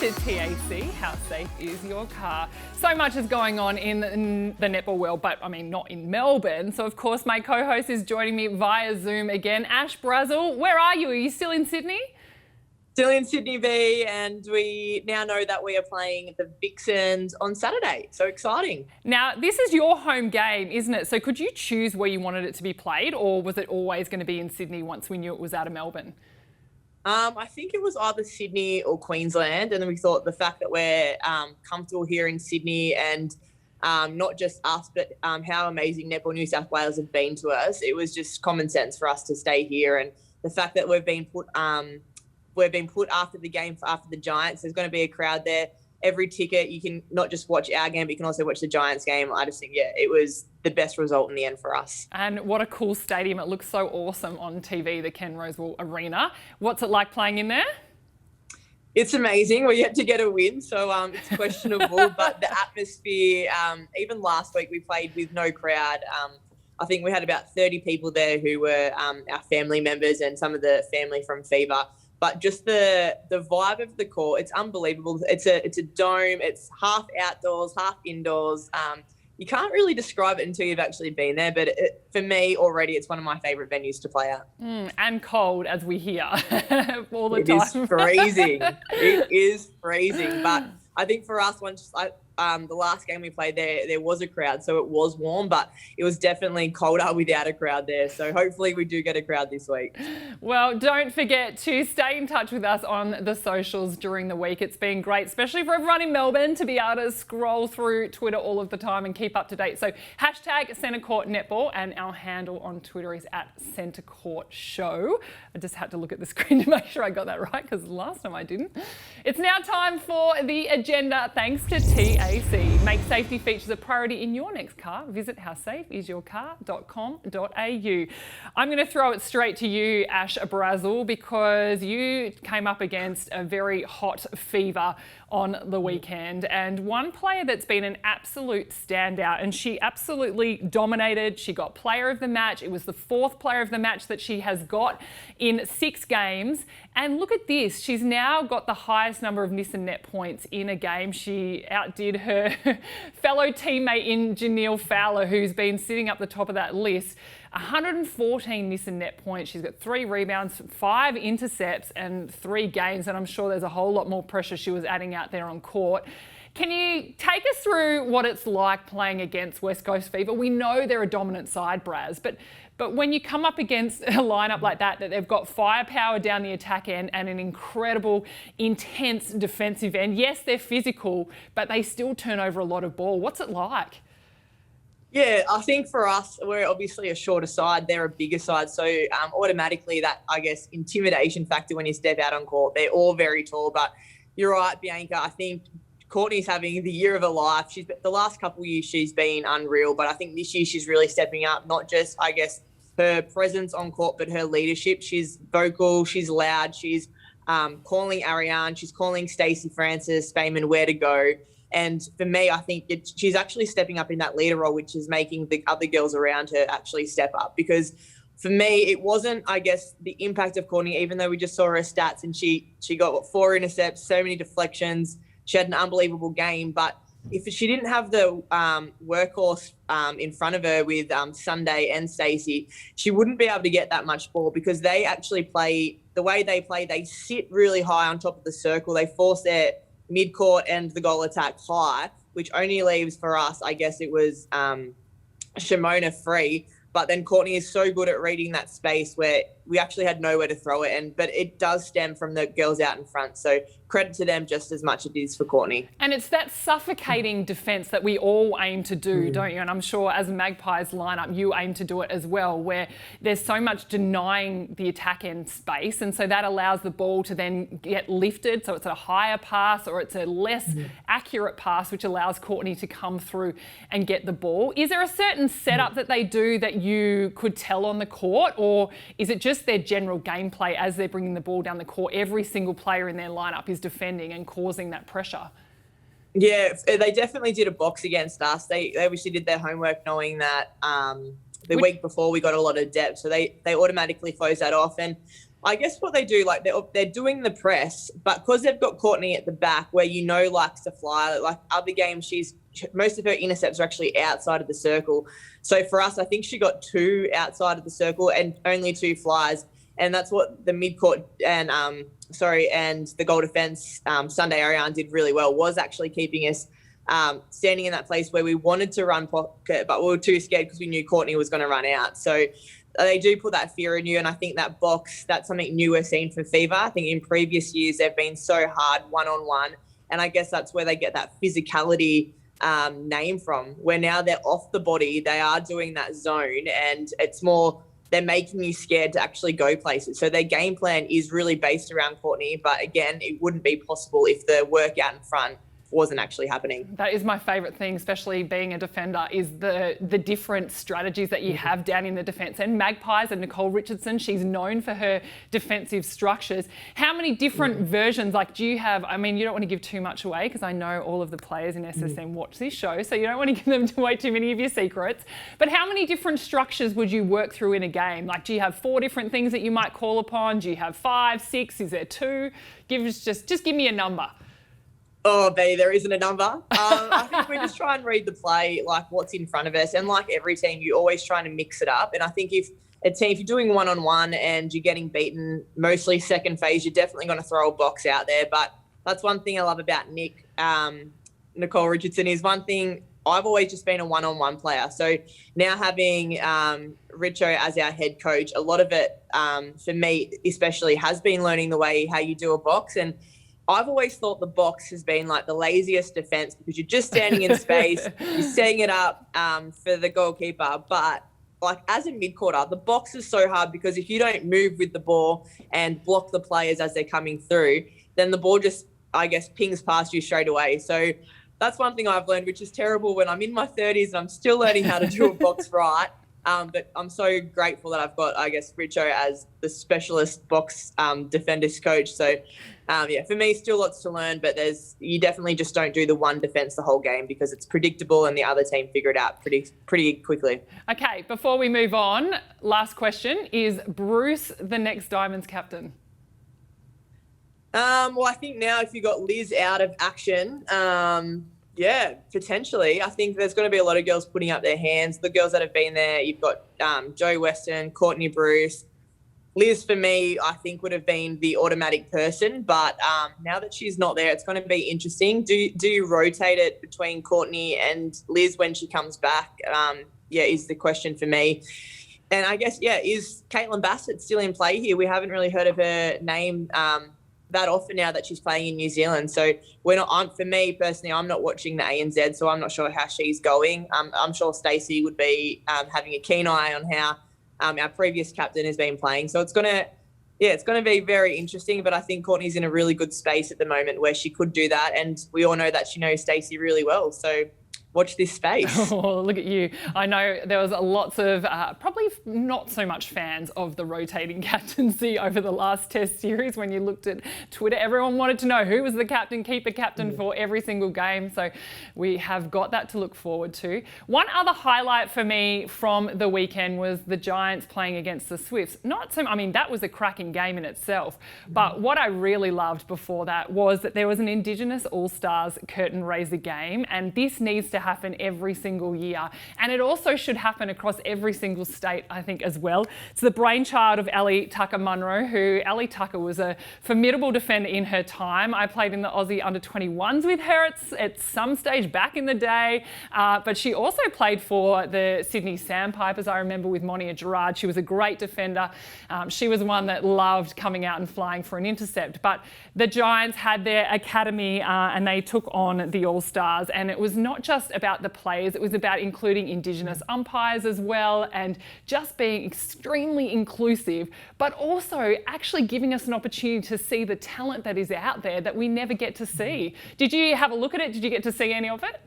to TAC, how safe is your car? So much is going on in the netball world, but I mean, not in Melbourne. So of course, my co-host is joining me via Zoom again. Ash Brazill, where are you? Are you still in Sydney? Still in Sydney V, and we now know that we are playing the Vixens on Saturday. So exciting. Now, this is your home game, isn't it? So could you choose where you wanted it to be played, or was it always going to be in Sydney once we knew it was out of Melbourne? I think it was either Sydney or Queensland, and then we thought the fact that we're comfortable here in Sydney and not just us, but how amazing Netball New South Wales have been to us, it was just common sense for us to stay here. And the fact that we've been put after the game, after the Giants, there's going to be a crowd there. Every ticket, you can not just watch our game, but you can also watch the Giants game. I just think, it was the best result in the end for us. And what a cool stadium. It looks so awesome on TV, the Ken Rosewall Arena. What's it like playing in there? It's amazing. We're yet to get a win, so it's questionable. But the atmosphere, even last week we played with no crowd. I think we had about 30 people there who were our family members and some of the family from Fever. But just the vibe of the court, it's unbelievable. It's a dome. It's half outdoors, half indoors. You can't really describe it until you've actually been there. But for me, already, it's one of my favourite venues to play at. And cold, as we hear all the time. It is freezing. It is freezing. But I think for us, the last game we played there was a crowd, so it was warm, but it was definitely colder without a crowd there. So hopefully we do get a crowd this week. Well, don't forget to stay in touch with us on the socials during the week. It's been great, especially for everyone in Melbourne, to be able to scroll through Twitter all of the time and keep up to date. So hashtag Centre Court Netball, and our handle on Twitter is at Centre Court Show. I just had to look at the screen to make sure I got that right, because last time I didn't. It's now time for the agenda, thanks to TAC. Make safety features a priority in your next car. Visit howsafeisyourcar.com.au. I'm going to throw it straight to you, Ash Brazill, because you came up against a very hot Fever on the weekend, and one player that's been an absolute standout, and she absolutely dominated. She got player of the match. It was the fourth player of the match that she has got in 6 games. And look at this. She's now got the highest number of miss and net points in a game. She outdid her fellow teammate in Janelle Fowler, who's been sitting up the top of that list. 114 miss and net points. She's got 3 rebounds, 5 intercepts and 3 games. And I'm sure there's a whole lot more pressure she was adding out there on court. Can you take us through what it's like playing against West Coast Fever? We know they're a dominant side, Braz, but when you come up against a lineup like that they've got firepower down the attack end and an incredible, intense defensive end. Yes, they're physical, but they still turn over a lot of ball. What's it like? Yeah, I think for us, we're obviously a shorter side. They're a bigger side. So automatically that, I guess, intimidation factor when you step out on court, they're all very tall. But you're right, Bianca. I think Courtney's having the year of her life. The last couple of years she's been unreal, but I think this year she's really stepping up, not just, I guess, her presence on court, but her leadership. She's vocal, she's loud, she's calling Ariane, she's calling Stacey Francis, Spayman where to go. And for me, I think she's actually stepping up in that leader role, which is making the other girls around her actually step up. Because for me, it wasn't, I guess, the impact of Courtney, even though we just saw her stats and she got 4 intercepts, so many deflections. She had an unbelievable game. But if she didn't have the workhorse in front of her with Sunday and Stacey, she wouldn't be able to get that much ball, because they actually play, the way they play, they sit really high on top of the circle. They force their mid-court and the goal attack high, which only leaves for us, I guess it was Shimona free. But then Courtney is so good at reading that space where we actually had nowhere to throw it. But it does stem from the girls out in front. So credit to them just as much as it is for Courtney. And it's that suffocating defence that we all aim to do, don't you? And I'm sure as Magpies lineup, you aim to do it as well, where there's so much denying the attack end space. And so that allows the ball to then get lifted. So it's a higher pass or it's a less accurate pass, which allows Courtney to come through and get the ball. Is there a certain setup that they do that you could tell on the court, or is it just their general gameplay as they're bringing the ball down the court? Every single player in their lineup is defending and causing that pressure. Yeah, they definitely did a box against us. They obviously did their homework knowing that the week before we got a lot of depth, so they automatically closed that off. And I guess what they do, like they're doing the press, but because they've got Courtney at the back where likes to fly, like other games, most of her intercepts are actually outside of the circle. So for us, I think she got 2 outside of the circle and only 2 flies. And that's what the mid-court and the goal defence, Sunday Ariane did really well, was actually keeping us standing in that place where we wanted to run pocket, but we were too scared because we knew Courtney was going to run out. So they do put that fear in you, and I think that box, that's something new we're seeing for Fever. I think in previous years they've been so hard one-on-one, and I guess that's where they get that physicality name from, where now they're off the body, they are doing that zone, and it's more they're making you scared to actually go places. So their game plan is really based around Courtney, but again, it wouldn't be possible if the work out in front wasn't actually happening. That is my favourite thing, especially being a defender, is the different strategies that you have down in the defence. And Magpies and Nicole Richardson, she's known for her defensive structures. How many different versions, like do you have, I mean, you don't want to give too much away because I know all of the players in SSM watch this show, so you don't want to give them away too many of your secrets. But how many different structures would you work through in a game? Like, do you have 4 different things that you might call upon? Do you have 5, 6? Is there 2? Just give me a number. Oh, B, there isn't a number. I think we just try and read the play, like what's in front of us. And like every team, you're always trying to mix it up. And I think if you're doing one-on-one and you're getting beaten, mostly second phase, you're definitely going to throw a box out there. But that's one thing I love about Nicole Richardson is one thing, I've always just been a one-on-one player. So now having Richo as our head coach, a lot of it for me especially has been learning the way how you do a box. And I've always thought the box has been like the laziest defence because you're just standing in space, you're setting it up for the goalkeeper. But like as a mid-quarter, the box is so hard because if you don't move with the ball and block the players as they're coming through, then the ball just, I guess, pings past you straight away. So that's one thing I've learned, which is terrible when I'm in my 30s and I'm still learning how to do a box right. But I'm so grateful that I've got, I guess, Richo as the specialist box defenders coach. So, for me, still lots to learn, but you definitely just don't do the one defence the whole game because it's predictable and the other team figure it out pretty quickly. Okay, before we move on, last question, is Bruce the next Diamonds captain? Well, I think now if you got Liz out of action, yeah, potentially. I think there's going to be a lot of girls putting up their hands. The girls that have been there, you've got Joe Weston, Courtney Bruce. Liz, for me, I think would have been the automatic person. But now that she's not there, it's going to be interesting. Do you rotate it between Courtney and Liz when she comes back? Is the question for me. And I guess, is Caitlin Bassett still in play here? We haven't really heard of her name that often now that she's playing in New Zealand. So for me personally, I'm not watching the ANZ, so I'm not sure how she's going. I'm sure Stacey would be having a keen eye on how our previous captain has been playing. So it's going to be very interesting, but I think Courtney's in a really good space at the moment where she could do that. And we all know that she knows Stacey really well. So watch this space. Oh, look at you. I know there was lots of probably not so much fans of the rotating captaincy over the last test series. When you looked at Twitter, everyone wanted to know who was the captain, keeper captain for every single game. So we have got that to look forward to. One other highlight for me from the weekend was the Giants playing against the Swifts. That was a cracking game in itself. But what I really loved before that was that there was an Indigenous All-Stars curtain raiser game, and this needs to happen every single year. And it also should happen across every single state, I think, as well. It's the brainchild of Ali Tucker-Munro, who Ali Tucker was a formidable defender in her time. I played in the Aussie under-21s with her at some stage back in the day, but she also played for the Sydney Sandpipers, I remember, with Monia Gerard. She was a great defender. She was one that loved coming out and flying for an intercept. But the Giants had their academy and they took on the All-Stars, and it was not just about the players, it was about including Indigenous umpires as well, and just being extremely inclusive, but also actually giving us an opportunity to see the talent that is out there that we never get to see. Did you have a look at it? Did you get to see any of it?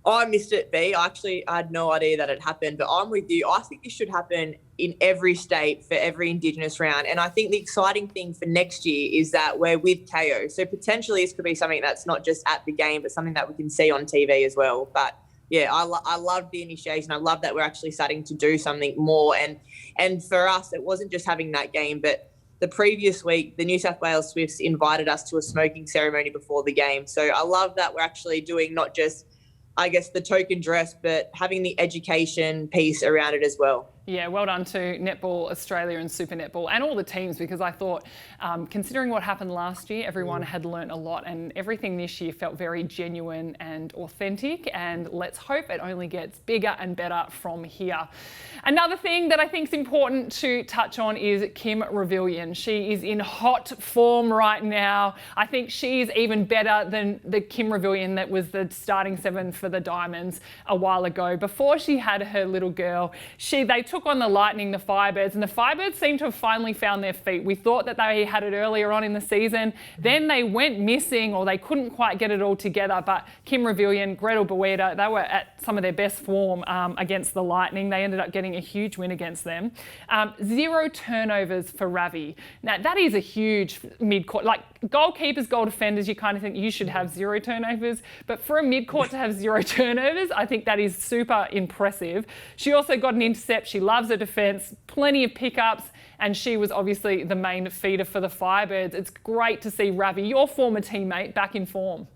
I missed it, B. I had no idea that it happened, but I'm with you. I think this should happen in every state for every Indigenous round. And I think the exciting thing for next year is that we're with KO. So potentially this could be something that's not just at the game, but something that we can see on TV as well. But yeah, I love the initiation. I love that we're actually starting to do something more. And for us, it wasn't just having that game, but the previous week, the New South Wales Swifts invited us to a smoking ceremony before the game. So I love that we're actually doing not just, I guess, the token dress, but having the education piece around it as well. Yeah, well done to Netball Australia and Super Netball and all the teams, because I thought, considering what happened last year, everyone had learnt a lot, and everything this year felt very genuine and authentic, and let's hope it only gets bigger and better from here. Another thing that I think is important to touch on is Kim Brazilliant. She is in hot form right now. I think she's even better than the Kim Brazilliant that was the starting 7 for the Diamonds a while ago. Before she had her little girl, they took on the Lightning, the Firebirds, and the Firebirds seem to have finally found their feet. We thought that they had it earlier on in the season. Then they went missing, or they couldn't quite get it all together. But Kim Brazilliant, Gretel Boueda, they were at some of their best form against the Lightning. They ended up getting a huge win against them. 0 turnovers for Ravi. Now, that is a huge mid-court. Like, goalkeepers, goal defenders, you kind of think you should have 0 turnovers. But for a mid-court to have 0 turnovers, I think that is super impressive. She also got an intercept. She loves her defence, plenty of pickups, and she was obviously the main feeder for the Firebirds. It's great to see Ravi, your former teammate, back in form.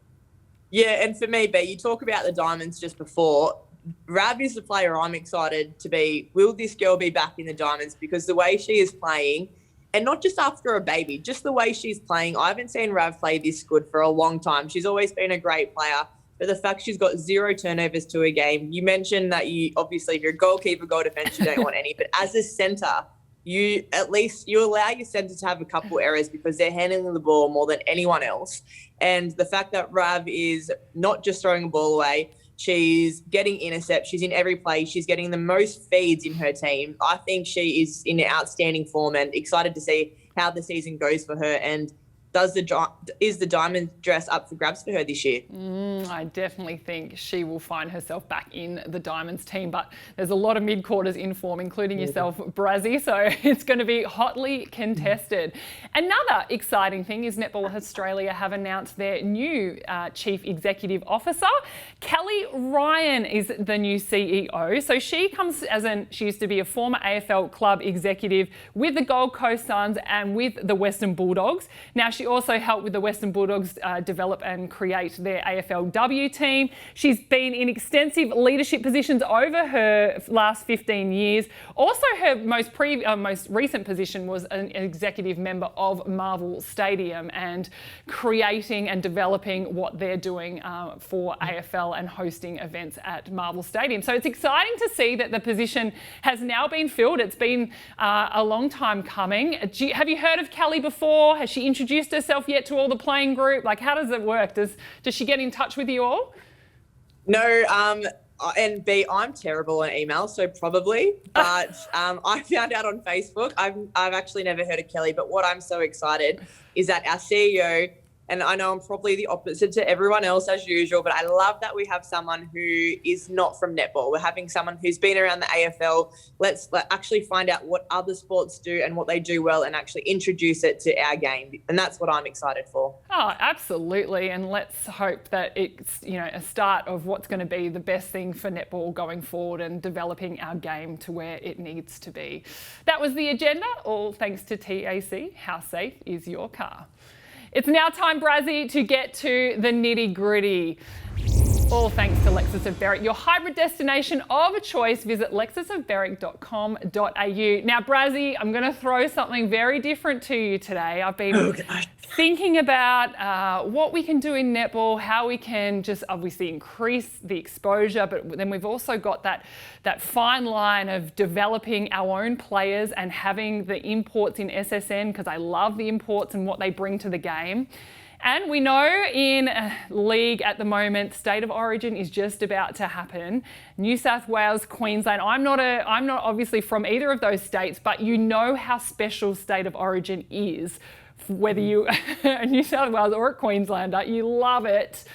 Yeah, and for me, B, you talk about the Diamonds just before. Rav is the player I'm excited to be. Will this girl be back in the Diamonds? Because the way she is playing, and not just after a baby, just the way she's playing, I haven't seen Rav play this good for a long time. She's always been a great player. But the fact she's got 0 turnovers to a game, you mentioned that you obviously, if you're a goalkeeper, goal defense, you don't want any. But as a centre, you allow your centre to have a couple errors because they're handling the ball more than anyone else. And the fact that Rav is not just throwing a ball away, she's getting intercepts, she's in every play, she's getting the most feeds in her team. I think she is in outstanding form, and excited to see how the season goes for her. And is the diamond dress up for grabs for her this year? I definitely think she will find herself back in the Diamonds team, but there's a lot of mid-quarters in form, including yourself, Brazzy, so it's going to be hotly contested. Another exciting thing is Netball Australia have announced their new Chief Executive Officer. Kelly Ryan is the new CEO. So she comes she used to be a former AFL club executive with the Gold Coast Suns and with the Western Bulldogs. Now, she also helped with the Western Bulldogs develop and create their AFLW team. She's been in extensive leadership positions over her last 15 years. Also, her most recent position was an executive member of Marvel Stadium and creating and developing what they're doing for AFL and hosting events at Marvel Stadium. So it's exciting to see that the position has now been filled. It's been a long time coming. Have you heard of Kelly before? Has she introduced herself yet to all the playing group? Like, how does it work? Does she get in touch with you all? No, and B, I'm terrible on email, so probably. But I found out on Facebook. I've actually never heard of Kelly, but what I'm so excited is that our CEO, and I know I'm probably the opposite to everyone else as usual, but I love that we have someone who is not from netball. We're having someone who's been around the AFL. Let's actually find out what other sports do and what they do well, and actually introduce it to our game. And that's what I'm excited for. Oh, absolutely. And let's hope that it's, a start of what's going to be the best thing for netball going forward and developing our game to where it needs to be. That was the agenda, all thanks to TAC. How safe is your car? It's now time, Brazzy, to get to the nitty gritty. All thanks to Lexus of Berwick, your hybrid destination of choice. Visit lexusofberwick.com.au. Now, Brazzy, I'm going to throw something very different to you today. I've been thinking about what we can do in netball, how we can just obviously increase the exposure, but then we've also got that fine line of developing our own players and having the imports in SSN, because I love the imports and what they bring to the game. And we know in league at the moment, State of Origin is just about to happen. New South Wales, Queensland. I'm not obviously from either of those states, but you know how special State of Origin is. Whether you are New South Wales or a Queenslander, you love it.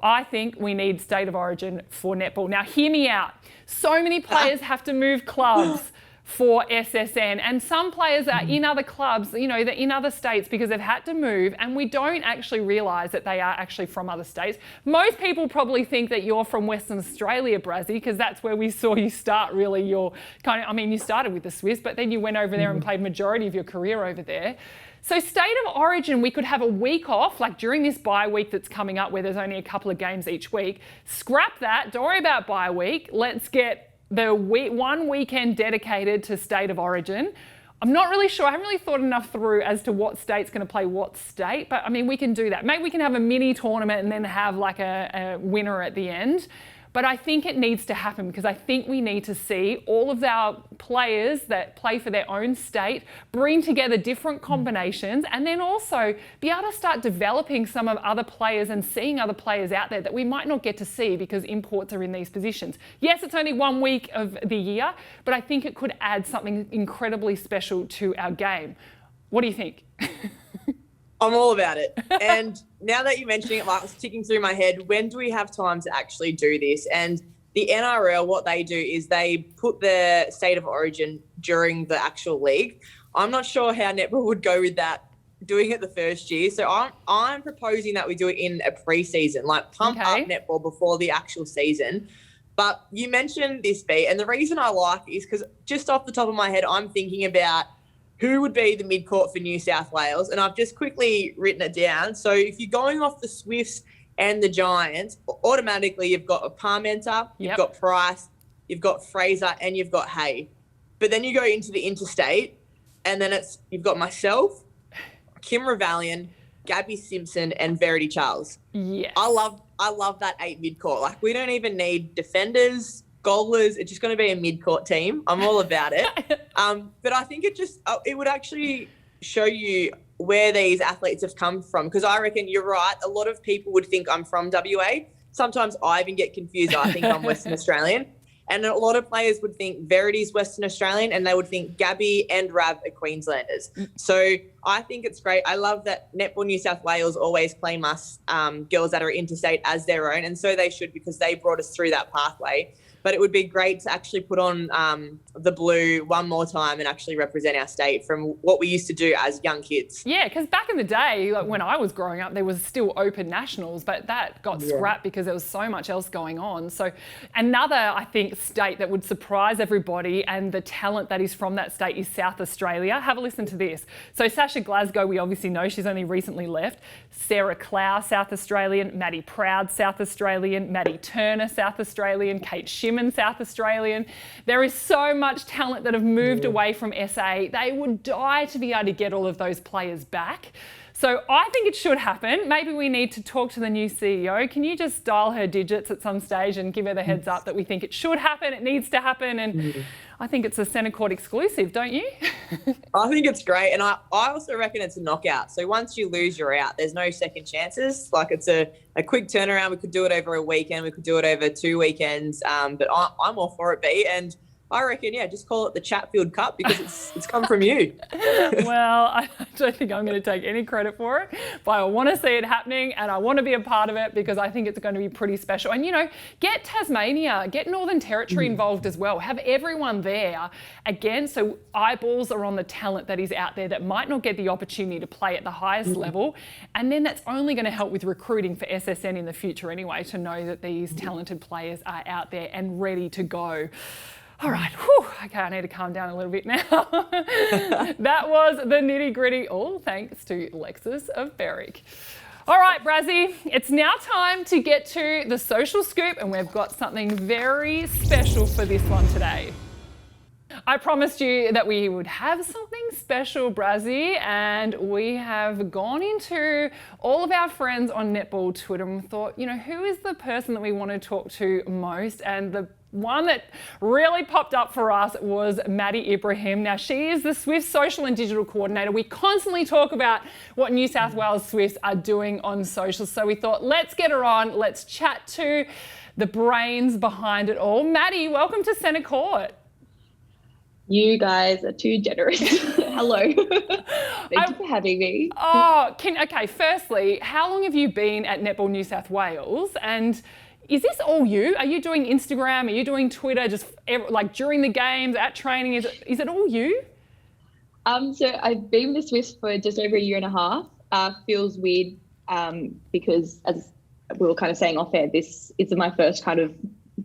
I think we need State of Origin for netball. Now, hear me out. So many players have to move clubs. for SSN, and some players are in other clubs, you know, they're in other states because they've had to move, and we don't actually realise that they are actually from other states. Most people probably think that you're from Western Australia, Brazzy, because that's where we saw you start really your kind of, I mean, you started with the Swiss, but then you went over there and played majority of your career over there. So State of Origin, we could have a week off, like during this bye week that's coming up where there's only a couple of games each week. Scrap that, don't worry about bye week. Let's get the one weekend dedicated to State of Origin. I'm not really sure. I haven't really thought enough through as to what state's going to play what state, but I mean, we can do that. Maybe we can have a mini tournament and then have like a winner at the end. But I think it needs to happen because I think we need to see all of our players that play for their own state bring together different combinations, and then also be able to start developing some of other players and seeing other players out there that we might not get to see because imports are in these positions. Yes, it's only 1 week of the year, but I think it could add something incredibly special to our game. What do you think? I'm all about it. And now that you're mentioning it, like, it's ticking through my head, when do we have time to actually do this? And the NRL, what they do is they put the State of Origin during the actual league. I'm not sure how netball would go with that, doing it the first year. So I'm proposing that we do it in a pre-season, like pump up netball before the actual season. But you mentioned this, B, and the reason I like it is because just off the top of my head, I'm thinking about who would be the mid-court for New South Wales, and I've just quickly written it down. So if you're going off the Swifts and the Giants, automatically you've got a Parmenter, you've got Price, you've got Fraser, and you've got Hay. But then you go into the interstate, and then you've got myself, Kim Ravallion, Gabby Simpson, and Verity Charles. Yes. I love that 8 mid-court. Like, we don't even need defenders, goalers. It's just going to be a mid-court team. I'm all about it. But I think it would actually show you where these athletes have come from, because I reckon you're right. A lot of people would think I'm from WA. Sometimes I even get confused. I think I'm Western Australian. And a lot of players would think Verity's Western Australian, and they would think Gabby and Rav are Queenslanders. So I think it's great. I love that Netball New South Wales always claim us girls that are interstate as their own, and so they should, because they brought us through that pathway. But it would be great to actually put on the blue one more time and actually represent our state from what we used to do as young kids. Yeah, because back in the day, like when I was growing up, there was still open nationals, but that got scrapped because there was so much else going on. So another, I think, state that would surprise everybody and the talent that is from that state is South Australia. Have a listen to this. So Sasha Glasgow, we obviously know, she's only recently left. Sarah Clow, South Australian. Maddie Proud, South Australian. Maddie Turner, South Australian. Kate Shimon, South Australian. There is so much talent that have moved away from SA. They would die to be able to get all of those players back. So I think it should happen. Maybe we need to talk to the new CEO. Can you just dial her digits at some stage and give her the heads up that we think it should happen, it needs to happen, and I think it's a Centre Court exclusive, don't you? I think it's great, and I also reckon it's a knockout. So once you lose, you're out. There's no second chances. Like, it's a quick turnaround. We could do it over a weekend. We could do it over 2 weekends. But I'm all for it, B. And I reckon, just call it the Chatfield Cup, because it's come from you. Well, I don't think I'm going to take any credit for it, but I want to see it happening and I want to be a part of it because I think it's going to be pretty special. And, get Tasmania, get Northern Territory involved as well. Have everyone there again, so eyeballs are on the talent that is out there that might not get the opportunity to play at the highest level. And then that's only going to help with recruiting for SSN in the future anyway, to know that these talented players are out there and ready to go. All right, okay, I need to calm down a little bit now. That was the Nitty Gritty, all thanks to Lexus of Berwick. All right, Brazzy, it's now time to get to the social scoop, and we've got something very special for this one today. I promised you that we would have something special, Brazzy, and we have gone into all of our friends on Netball Twitter and thought, who is the person that we want to talk to most? And the one that really popped up for us was Maddie Ibrahim. Now, she is the Swifts social and digital coordinator. We constantly talk about what New South Wales Swifts are doing on social. So we thought, let's get her on. Let's chat to the brains behind it all. Maddie, welcome to Centre Court. You guys are too generous. Hello. Thank you for having me. Okay, firstly, how long have you been at Netball New South Wales? And, Is this all you? Are you doing Instagram? Are you doing Twitter? Just like during the games, at training? Is it all you? So I've been with the Swifts for just over a year and a half. Feels weird because, as we were kind of saying off air, this is my first kind of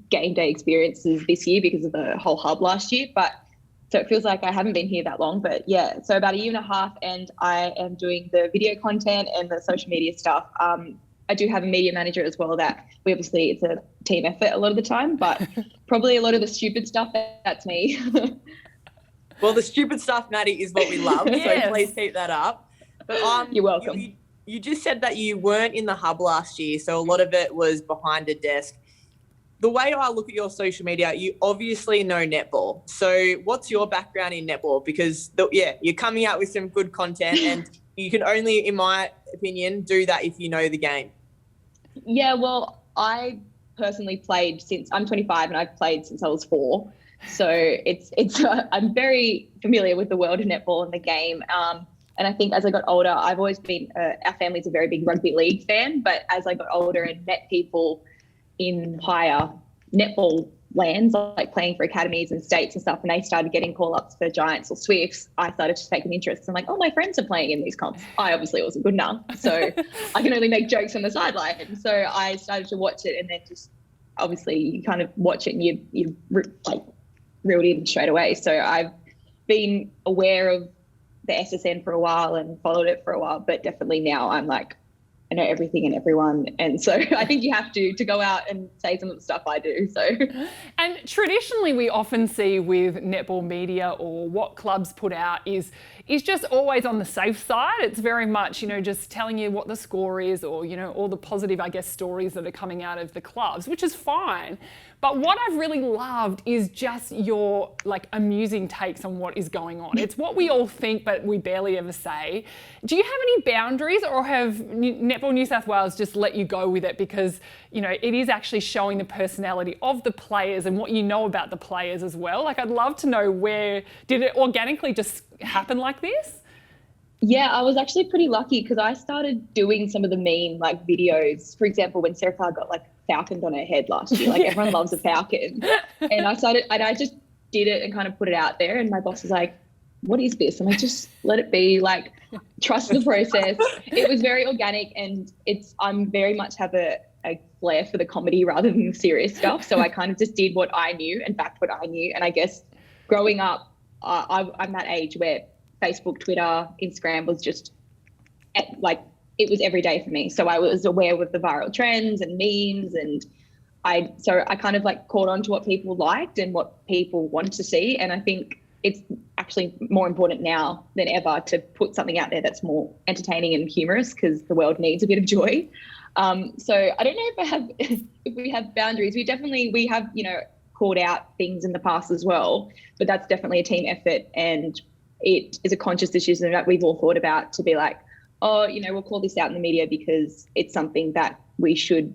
game day experiences this year because of the whole hub last year. But so it feels like I haven't been here that long. But yeah, so about a year and a half, and I am doing the video content and the social media stuff. I do have a media manager as well that it's a team effort a lot of the time, but probably a lot of the stupid stuff, that's me. Well, the stupid stuff, Nitty, is what we love. Yes. So please keep that up. But You're welcome. You just said that you weren't in the hub last year, so a lot of it was behind a desk. The way I look at your social media, you obviously know netball. So what's your background in netball? Because, you're coming out with some good content and you can only, in my opinion, do that if you know the game. Yeah, well, I personally played since I'm 25 and I've played since I was 4. So it's I'm very familiar with the world of netball and the game. And I think as I got older, I've always been, our family's a very big rugby league fan, but as I got older and met people in higher netball lands, like playing for academies and states and stuff, and they started getting call-ups for Giants or Swifts, I started to take an interest. I'm like, oh, my friends are playing in these comps. I obviously wasn't good enough, so I can only make jokes on the sideline. So I started to watch it, and then just obviously you kind of watch it and you like reeled in straight away. So I've been aware of the SSN for a while and followed it for a while, but definitely now I'm like, I know everything and everyone. And so I think you have to go out and say some of the stuff I do. So, and traditionally we often see with netball media or what clubs put out is just always on the safe side. It's very much, just telling you what the score is or, all the positive, I guess, stories that are coming out of the clubs, which is fine. But what I've really loved is just your amusing takes on what is going on. It's what we all think, but we barely ever say. Do you have any boundaries, or have Netball New South Wales just let you go with it because, it is actually showing the personality of the players and what you know about the players as well? I'd love to know, did it organically just happen like this? Yeah, I was actually pretty lucky because I started doing some of the meme videos. For example, when Sarah Clark got falconed on her head last year, everyone loves a falcon. And I just did it and kind of put it out there. And my boss was like, what is this? And I just let it be, trust the process. It was very organic, and I'm very much have a flair for the comedy rather than the serious stuff. So I kind of just did what I knew and backed what I knew. And I guess growing up, I'm that age where Facebook, Twitter, Instagram was just it was every day for me. So I was aware of the viral trends and memes, and I kind of caught on to what people liked and what people wanted to see. And I think it's actually more important now than ever to put something out there that's more entertaining and humorous, because the world needs a bit of joy. So I don't know if we have boundaries. We have, called out things in the past as well, but that's definitely a team effort, and it is a conscious decision that we've all thought about to be we'll call this out in the media because it's something that we should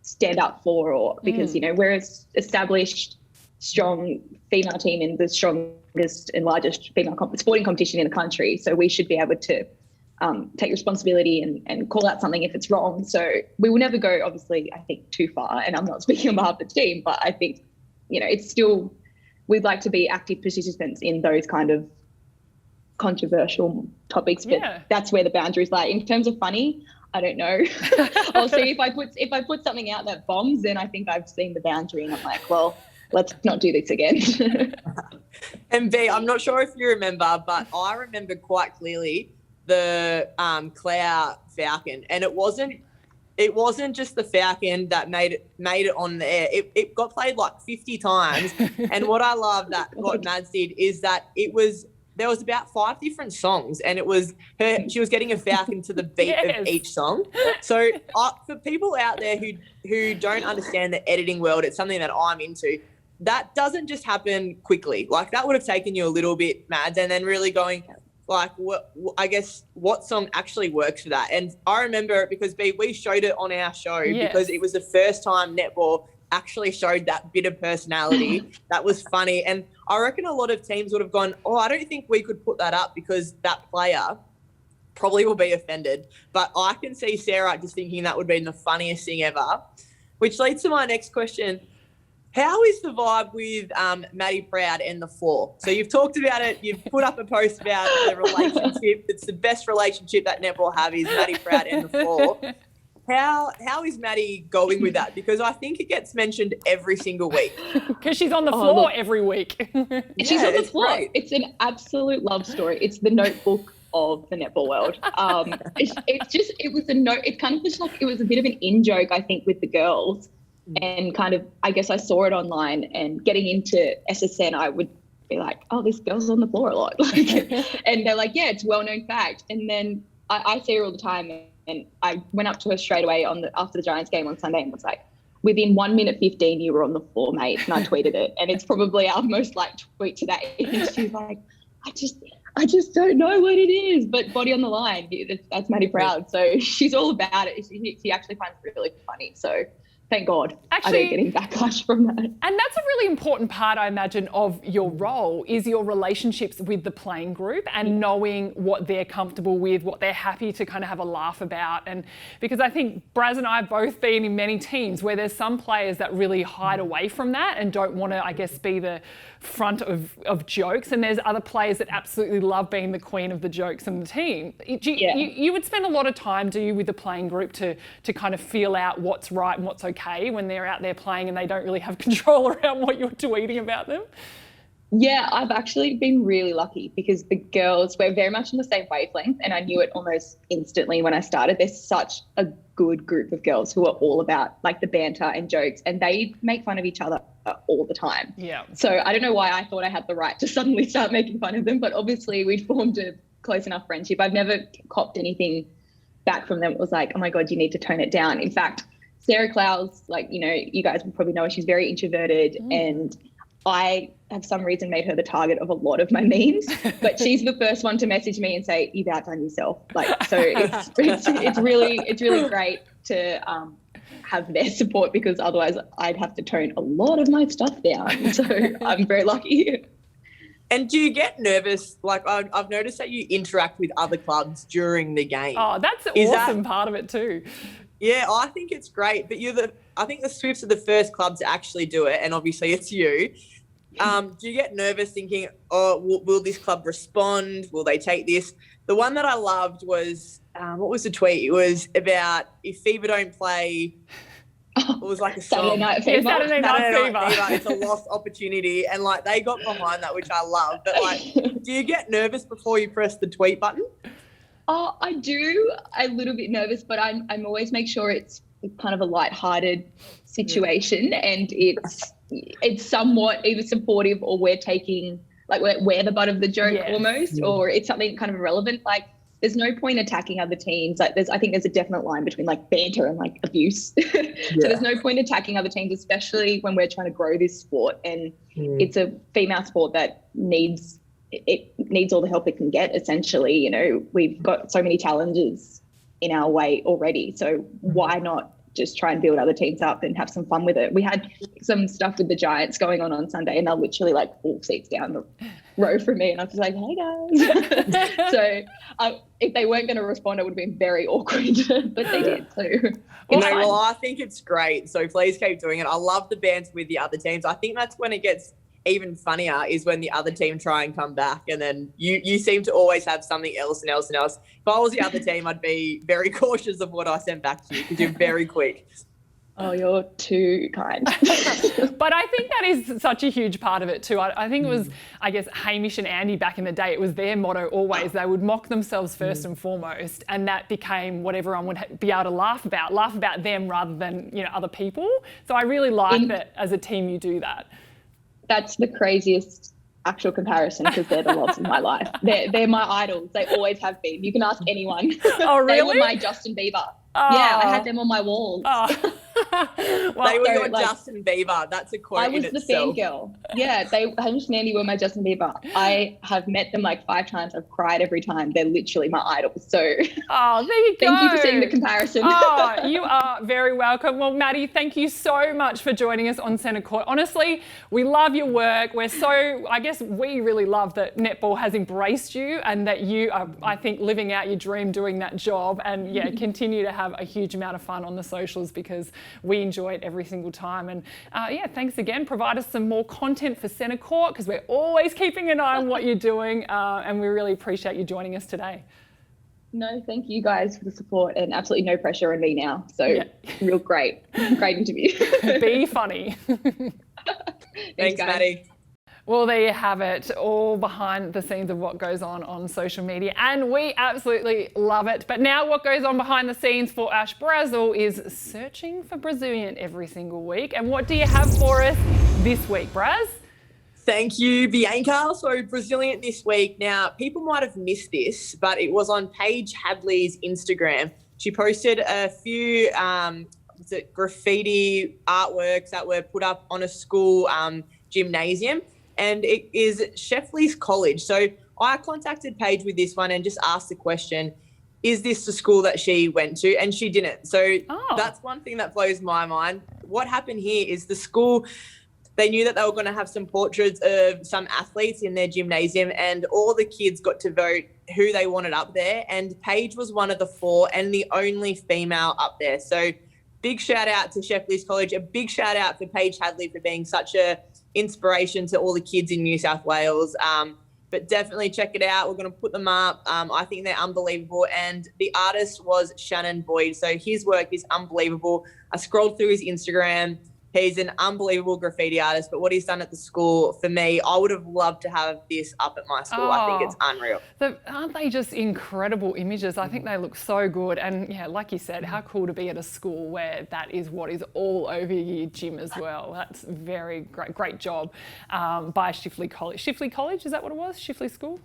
stand up for, or because, we're an established, strong female team in the strongest and largest female sporting competition in the country. So we should be able to take responsibility and call out something if it's wrong. So we will never go, obviously, I think, too far. And I'm not speaking on behalf of the team, but I think, it's still, we'd like to be active participants in those kind of controversial topics, but that's where the boundaries lie. In terms of funny, I don't know. I'll see if I put something out that bombs, then I think I've seen the boundary and I'm like, well, let's not do this again. And B, I'm not sure if you remember, but I remember quite clearly the Clare Falcon, and it wasn't just the Falcon that made it on the air. It got played 50 times. And what I love that what Mads did is that there was about 5 different songs, and she was getting a falcon to the beat of each song. So for people out there who don't understand the editing world, it's something that I'm into. That doesn't just happen quickly. That would have taken you a little bit, Mads, and then really going what song actually works for that. And I remember it because we showed it on our show because it was the first time netball actually showed that bit of personality that was funny. And I reckon a lot of teams would have gone, I don't think we could put that up because that player probably will be offended. But I can see Sarah just thinking that would be the funniest thing ever. which leads to my next question. How is the vibe with Maddie Proud and the floor? So you've talked about it. You've put up a post about the relationship. It's the best relationship that netball have is Maddie Proud and the floor. How is Maddie going with that? Because I think it gets mentioned every single week. Because she's on the floor every week. She's on the floor. Great. It's an absolute love story. It's the notebook of the netball world. It kind of just like, it was a bit of an in-joke, I think, with the girls. And kind of, I guess I saw it online, and getting into SSN, I would be like, oh, this girl's on the floor a lot. And they're like, yeah, it's a well-known fact. And then I see her all the time, and I went up to her straight away after the Giants game on Sunday and was like, within 1 minute 15, you were on the floor, mate. And I tweeted it, and it's probably our most liked tweet today. And she's like, I just don't know what it is, but body on the line, that's Maddie Proud. So she's all about it. She actually finds it really funny. So thank God I don't get any backlash from that. And that's a really important part, I imagine, of your role is your relationships with the playing group and knowing what they're comfortable with, what they're happy to kind of have a laugh about. And because I think Braz and I have both been in many teams where there's some players that really hide away from that and don't want to, I guess, be the front of jokes. And there's other players that absolutely love being the queen of the jokes in the team. You would spend a lot of time, do you, with the playing group to kind of feel out what's right and what's okay when they're out there playing and they don't really have control around what you're tweeting about them? Yeah, I've actually been really lucky because the girls, we're very much on the same wavelength, and I knew it almost instantly when I started. There's such a good group of girls who are all about like the banter and jokes, and they make fun of each other all the time. Yeah. So I don't know why I thought I had the right to suddenly start making fun of them, but obviously we'd formed a close enough friendship. I've never copped anything back from them. It was like, oh my God, you need to tone it down. In fact, Sarah Clowes, like, you know, you guys will probably know her, she's very introverted, and I have some reason made her the target of a lot of my memes, but she's the first one to message me and say, you've outdone yourself. Like, so it's really great to have their support, because otherwise I'd have to tone a lot of my stuff down. So I'm very lucky. And do you get nervous? Like, I've noticed that you interact with other clubs during the game. Oh, that's an awesome part of it too. Yeah, I think it's great. But I think the Swifts are the first club to actually do it, and obviously it's you. Do you get nervous thinking, oh, will this club respond? Will they take this? The one that I loved was, what was the tweet? It was about if Fever don't play, it was like a song. Saturday Night Fever. Saturday Night Fever. It's a lost opportunity. And like they got behind that, which I love. But like, do you get nervous before you press the tweet button? Oh, I do. I'm a little bit nervous, but I'm always make sure it's kind of a lighthearted situation, and it's somewhat either supportive or we're taking, like, we're the butt of the joke almost, or it's something kind of irrelevant. Like, there's no point attacking other teams. Like, I think there's a definite line between like banter and like abuse. So there's no point attacking other teams, especially when we're trying to grow this sport, and it's a female sport that needs all the help it can get. Essentially, you know, we've got so many challenges in our way already, so why not just try and build other teams up and have some fun with it? We had some stuff with the Giants going on Sunday, and they're literally like 4 seats down the row from me, and I was like, hey guys. So if they weren't going to respond, it would have been very awkward, but they did. So well, I think it's great, so please keep doing it. I love the bands with the other teams. I think that's when it gets even funnier, is when the other team try and come back, and then you seem to always have something else. If I was the other team, I'd be very cautious of what I sent back to you, because you're very quick. Oh, you're too kind. But I think that is such a huge part of it too. I think it was, I guess, Hamish and Andy back in the day, it was their motto always. They would mock themselves first and foremost, and that became what everyone would be able to laugh about them rather than, you know, other people. So I really like that as a team you do that. That's the craziest actual comparison, because they're the loves of my life. They're my idols. They always have been. You can ask anyone. Oh, really? They were my Justin Bieber. Oh. Yeah, I had them on my walls. Oh. Well, they were your Justin Bieber. That's a quote in itself. I was the fangirl. Yeah, Hamish and Andy were my Justin Bieber. I have met them like 5 times. I've cried every time. They're literally my idols. So there you go. Thank you for seeing the comparison. Oh, you are very welcome. Well, Maddie, thank you so much for joining us on Centre Court. Honestly, we love your work. We really love that netball has embraced you, and that you are, I think, living out your dream doing that job, and continue to have a huge amount of fun on the socials, because we enjoy it every single time. And thanks again. Provide us some more content for Centre Court, because we're always keeping an eye on what you're doing, and we really appreciate you joining us today. No, thank you guys for the support, and absolutely no pressure on me now. So real great interview. Be funny. Thanks, Maddie. Well, there you have it, all behind the scenes of what goes on social media, and we absolutely love it. But now what goes on behind the scenes for Ash Brazill is searching for Brazilliant every single week. And what do you have for us this week, Braz? Thank you, Bianca. So Brazilliant this week. Now, people might have missed this, but it was on Paige Hadley's Instagram. She posted a few graffiti artworks that were put up on a school gymnasium, and it is Chifley College. So I contacted Paige with this one and just asked the question, is this the school that she went to? And she didn't. So that's one thing that blows my mind. What happened here is the school, they knew that they were going to have some portraits of some athletes in their gymnasium, and all the kids got to vote who they wanted up there. And Paige was one of the 4 and the only female up there. So big shout out to Chifley College. A big shout out for Paige Hadley for being such a inspiration to all the kids in New South Wales. But definitely check it out. We're going to put them up. I think they're unbelievable. And the artist was Shannon Boyd. So his work is unbelievable. I scrolled through his Instagram. He's an unbelievable graffiti artist, but what he's done at the school, for me, I would have loved to have this up at my school. I think it's unreal. Aren't they just incredible images? I think they look so good. And yeah, like you said, how cool to be at a school where that is what is all over your gym as well. That's very great job by Chifley College. Chifley College, is that what it was? Chifley School?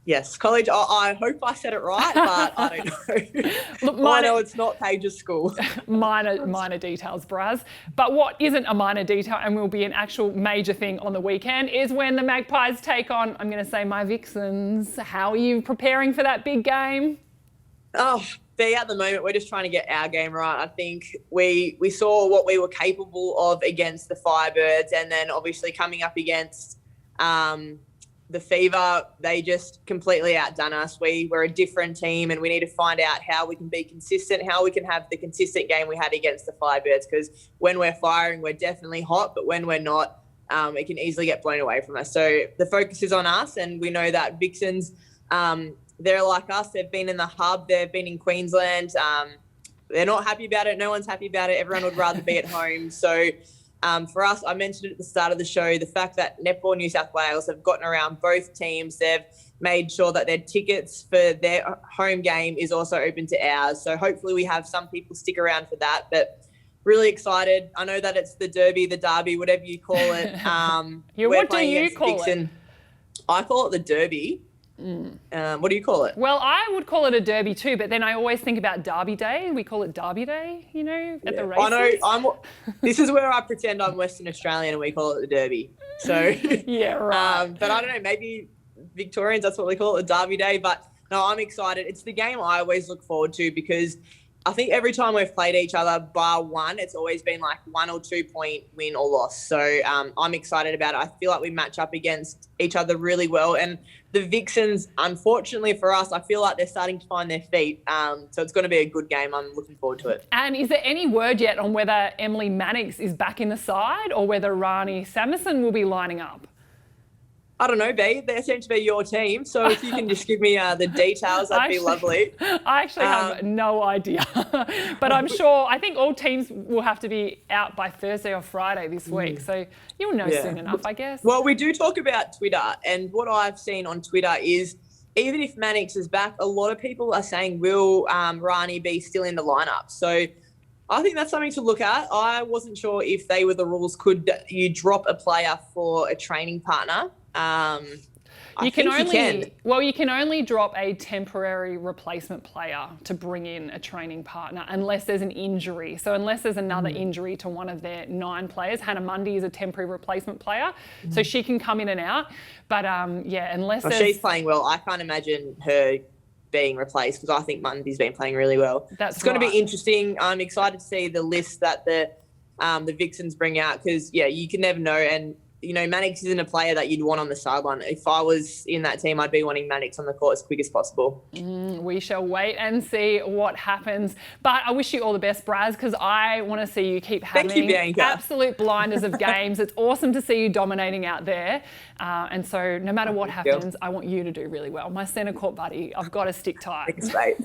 Yes, college. I hope I said it right, but I don't know. Look, I know it's not Paige's school. minor details, Braz. But what isn't a minor detail and will be an actual major thing on the weekend is when the Magpies take on, I'm going to say, my Vixens. How are you preparing for that big game? Oh, at the moment, we're just trying to get our game right. I think we saw what we were capable of against the Firebirds, and then obviously coming up against the Fever, they just completely outdone us. We're a different team, and we need to find out how we can be consistent, how we can have the consistent game we had against the Firebirds, because when we're firing, we're definitely hot, but when we're not, it can easily get blown away from us. So the focus is on us, and we know that Vixens, they're like us. They've been in the hub. They've been in Queensland. They're not happy about it. No one's happy about it. Everyone would rather be at home. So for us, I mentioned it at the start of the show, the fact that Netball New South Wales have gotten around both teams. They've made sure that their tickets for their home game is also open to ours. So hopefully we have some people stick around for that. But really excited. I know that it's the derby, whatever you call it. What do you call it? I call it the derby. What do you call it? Well, I would call it a derby too, but then I always think about Derby Day. We call it Derby Day, at the races. I know. This is where I pretend I'm Western Australian and we call it the derby. So yeah, right. But I don't know, maybe Victorians, that's what we call it, the Derby Day. But no, I'm excited. It's the game I always look forward to, because I think every time we've played each other, bar one, it's always been like 1 or 2 point win or loss. So I'm excited about it. I feel like we match up against each other really well. And the Vixens, unfortunately for us, I feel like they're starting to find their feet. So it's going to be a good game. I'm looking forward to it. And is there any word yet on whether Emily Mannix is back in the side or whether Rani Samuson will be lining up? I don't know, B. They seem to be your team. So if you can just give me the details, that'd be lovely. I actually have no idea. But I think all teams will have to be out by Thursday or Friday this week. So you'll know soon enough, I guess. Well, we do talk about Twitter. And what I've seen on Twitter is even if Mannix is back, a lot of people are saying, will Rani be still in the lineup? So I think that's something to look at. I wasn't sure if they were the rules. Could you drop a player for a training partner? You can only drop a temporary replacement player to bring in a training partner unless there's an injury. So unless there's another injury to one of their 9 players, Hannah Mundy is a temporary replacement player, so she can come in and out. But unless she's playing well, I can't imagine her being replaced, because I think Mundy's been playing really well. It's going to be interesting. I'm excited to see the list that the Vixens bring out, because you can never know. And Mannix isn't a player that you'd want on the sideline. If I was in that team, I'd be wanting Mannix on the court as quick as possible. We shall wait and see what happens. But I wish you all the best, Braz, because I want to see you keep having absolute blinders of games. It's awesome to see you dominating out there. And so no matter what happens, I want you to do really well. My centre court buddy, I've got to stick tight. Thanks, mate.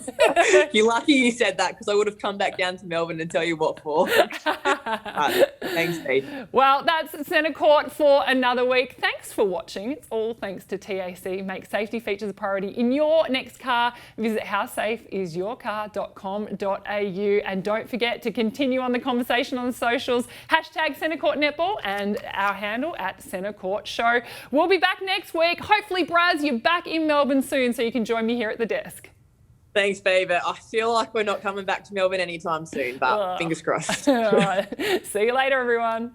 You're lucky you said that, because I would have come back down to Melbourne and tell you what for. Thanks, Pete. Well, that's centre court for another week. Thanks for watching. It's all thanks to TAC. Make safety features a priority in your next car. Visit howsafeisyourcar.com.au, and don't forget to continue on the conversation on the socials. # Centre Court Netball and our handle at Centre Court Show. We'll be back next week. Hopefully, Braz, you're back in Melbourne soon so you can join me here at the desk. Thanks, babe. I feel like we're not coming back to Melbourne anytime soon, but fingers crossed. All right. See you later, everyone.